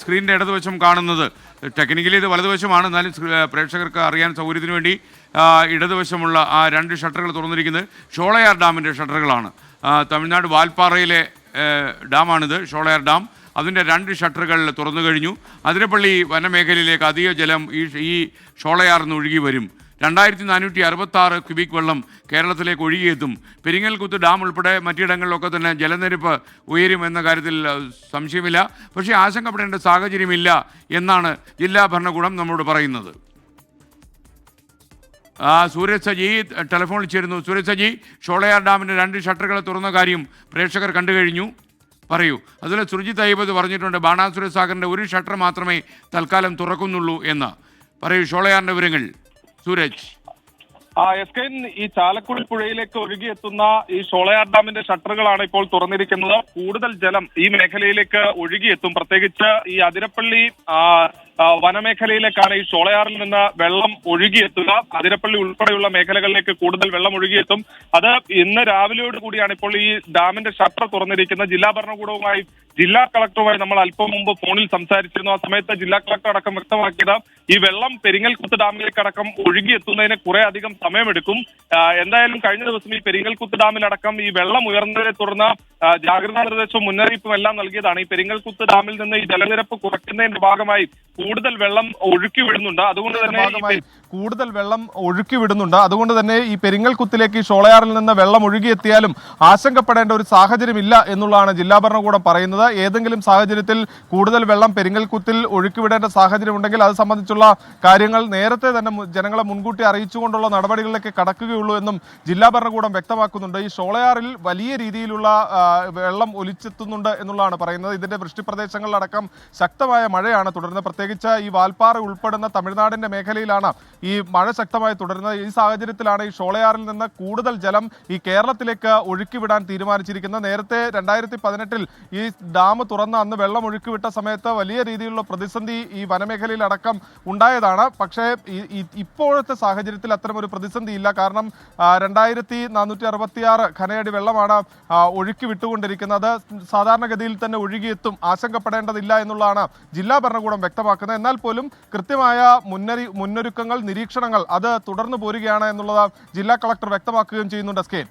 സ്ക്രീനിൻ്റെ ഇടതുവശം കാണുന്നത് ടെക്നിക്കലി ഇത് വലതുവശമാണ്, എന്നാലും പ്രേക്ഷകർക്ക് അറിയാൻ സൗകര്യത്തിന് വേണ്ടി ഇടതുവശമുള്ള ആ 2 ഷട്ടറുകൾ തുറന്നിരിക്കുന്നത് ഷോളയാർ ഡാമിൻ്റെ ഷട്ടറുകളാണ്. തമിഴ്നാട് വാൽപ്പാറയിലെ ഡാമാണിത്, ഷോളയാർ ഡാം. അതിൻ്റെ 2 ഷട്ടറുകൾ തുറന്നു കഴിഞ്ഞു. അതിരപ്പള്ളി വനമേഖലയിലേക്ക് അധിക ജലം ഈ ഷോളയാറിൽ ഒഴുകി വരും. 2466 ക്യൂബിക് വെള്ളം കേരളത്തിലേക്ക് ഒഴുകിയെത്തും. പെരിങ്ങൽകുത്ത് ഡാം ഉൾപ്പെടെ മറ്റിടങ്ങളിലൊക്കെ തന്നെ ജലനിരപ്പ് ഉയരും എന്ന കാര്യത്തിൽ സംശയമില്ല. പക്ഷേ ആശങ്കപ്പെടേണ്ട സാഹചര്യമില്ല എന്നാണ് ജില്ലാ ഭരണകൂടം നമ്മോട് പറയുന്നത്. സൂരജ് സജി ടെലിഫോണിൽ ചേരുന്നു. സൂരജ് സജി, ഷോളയാർ ഡാമിൻ്റെ 2 ഷട്ടറുകൾ തുറന്ന കാര്യം പ്രേക്ഷകർ കണ്ടു കഴിഞ്ഞു, പറയൂ. അതുപോലെ സുർജിത് അയ്യബ് പറഞ്ഞിട്ടുണ്ട് ബാണാസുര സാഗറിൻ്റെ 1 ഷട്ടർ മാത്രമേ തൽക്കാലം തുറക്കുന്നുള്ളൂ എന്ന്. പറയൂ ഷോളയാറിൻ്റെ വിവരങ്ങൾ സൂരജ്. ഈ ചാലക്കുടി പുഴയിലേക്ക് ഒഴുകിയെത്തുന്ന ഈ ഷോളയാർ ഡാമിന്റെ ഷട്ടറുകളാണ് ഇപ്പോൾ തുറന്നിരിക്കുന്നത്. കൂടുതൽ ജലം ഈ മേഖലയിലേക്ക് ഒഴുകിയെത്തും. പ്രത്യേകിച്ച് ഈ അതിരപ്പള്ളി വനമേഖലയിലേക്കാണ് ഈ ഷോളയാറിൽ നിന്ന് വെള്ളം ഒഴുകിയെത്തുക. അതിരപ്പള്ളി ഉൾപ്പെടെയുള്ള മേഖലകളിലേക്ക് കൂടുതൽ വെള്ളം ഒഴുകിയെത്തും. അത് ഇന്ന് രാവിലെയോട് കൂടിയാണ് ഇപ്പോൾ ഈ ഡാമിന്റെ ഷട്ടർ തുറന്നിരിക്കുന്നത്. ജില്ലാ ഭരണകൂടവുമായി ജില്ലാ കളക്ടറുമായി നമ്മൾ അല്പം മുമ്പ് ഫോണിൽ സംസാരിച്ചിരുന്നു. ആ സമയത്ത് ജില്ലാ കളക്ടർ അടക്കം വ്യക്തമാക്കിയത് ഈ വെള്ളം പെരിങ്ങൽകുത്ത് ഡാമിലേക്ക് അടക്കം ഒഴുകിയെത്തുന്നതിന് കുറെ അധികം സമയമെടുക്കും. എന്തായാലും കഴിഞ്ഞ ദിവസം ഈ പെരിങ്ങൽകുത്ത് ഡാമിലടക്കം ഈ വെള്ളം ഉയർന്നതിനെ തുടർന്ന് ജാഗ്രതാ നിർദ്ദേശവും മുന്നറിയിപ്പും എല്ലാം നൽകിയതാണ്. ഈ പെരിങ്ങൽകുത്ത് ഡാമിൽ നിന്ന് ഈ ജലനിരപ്പ് കുറയ്ക്കുന്നതിന്റെ ഭാഗമായി കൂടുതൽ വെള്ളം ഒഴുക്കി വിടുന്നുണ്ട്. അതുകൊണ്ട് തന്നെ ഈ പെരിങ്ങൽകുത്തിലേക്ക് ഈ ഷോളയാറിൽ നിന്ന് വെള്ളം ഒഴുകിയെത്തിയാലും ആശങ്കപ്പെടേണ്ട ഒരു സാഹചര്യമില്ല എന്നുള്ളതാണ് ജില്ലാ ഭരണകൂടം പറയുന്നത്. ഏതെങ്കിലും സാഹചര്യത്തിൽ കൂടുതൽ വെള്ളം പെരിങ്ങൽകുത്തിൽ ഒഴുക്കിവിടേണ്ട സാഹചര്യം ഉണ്ടെങ്കിൽ അത് സംബന്ധിച്ചുള്ള കാര്യങ്ങൾ നേരത്തെ തന്നെ ജനങ്ങളെ മുൻകൂട്ടി അറിയിച്ചുകൊണ്ടുള്ള നടപടികളിലേക്ക് കടക്കുകയുള്ളൂ എന്നും ജില്ലാ ഭരണകൂടം വ്യക്തമാക്കുന്നുണ്ട്. ഈ ഷോളയാറിൽ വലിയ രീതിയിലുള്ള വെള്ളം ഒലിച്ചെത്തുന്നുണ്ട് എന്നുള്ളതാണ് പറയുന്നത്. ഇതിന്റെ വൃഷ്ടിപ്രദേശങ്ങളിലടക്കം ശക്തമായ മഴയാണ് തുടരുന്നത്. പ്രത്യേകിച്ച് ഈ വാൽപ്പാറ ഉൾപ്പെടുന്ന തമിഴ്നാടിന്റെ മേഖലയിലാണ് ഈ മഴ ശക്തമായി തുടരുന്നത്. ഈ സാഹചര്യത്തിലാണ് ഈ ഷോളയാറിൽ നിന്ന് കൂടുതൽ ജലം ഈ കേരളത്തിലേക്ക് ഒഴുക്കിവിടാൻ തീരുമാനിച്ചിരിക്കുന്നത്. നേരത്തെ 2018 ഈ ഡാം തുറന്ന് അന്ന് വെള്ളം ഒഴുക്കിവിട്ട സമയത്ത് വലിയ രീതിയിലുള്ള പ്രതിസന്ധി ഈ വനമേഖലയിൽ അടക്കം ഉണ്ടായതാണ്. പക്ഷേ ഇപ്പോഴത്തെ സാഹചര്യത്തിൽ അത്തരമൊരു പ്രതിസന്ധി ഇല്ല. കാരണം 2466 ഘനയടി വെള്ളമാണ് ഒഴുക്കി വിട്ടുകൊണ്ടിരിക്കുന്നത്. സാധാരണഗതിയിൽ തന്നെ ഒഴുകിയെത്തും, ആശങ്കപ്പെടേണ്ടതില്ല എന്നുള്ളതാണ് ജില്ലാ ഭരണകൂടം വ്യക്തമാക്കുന്നത്. എന്നാൽ പോലും കൃത്യമായ മുന്നൊരുക്കങ്ങൾ, നിരീക്ഷണങ്ങൾ അത് തുടർന്നു പോരുകയാണ് എന്നുള്ളത് ജില്ലാ കളക്ടർ വ്യക്തമാക്കുകയും ചെയ്യുന്നുണ്ട്. സ്കേൻ.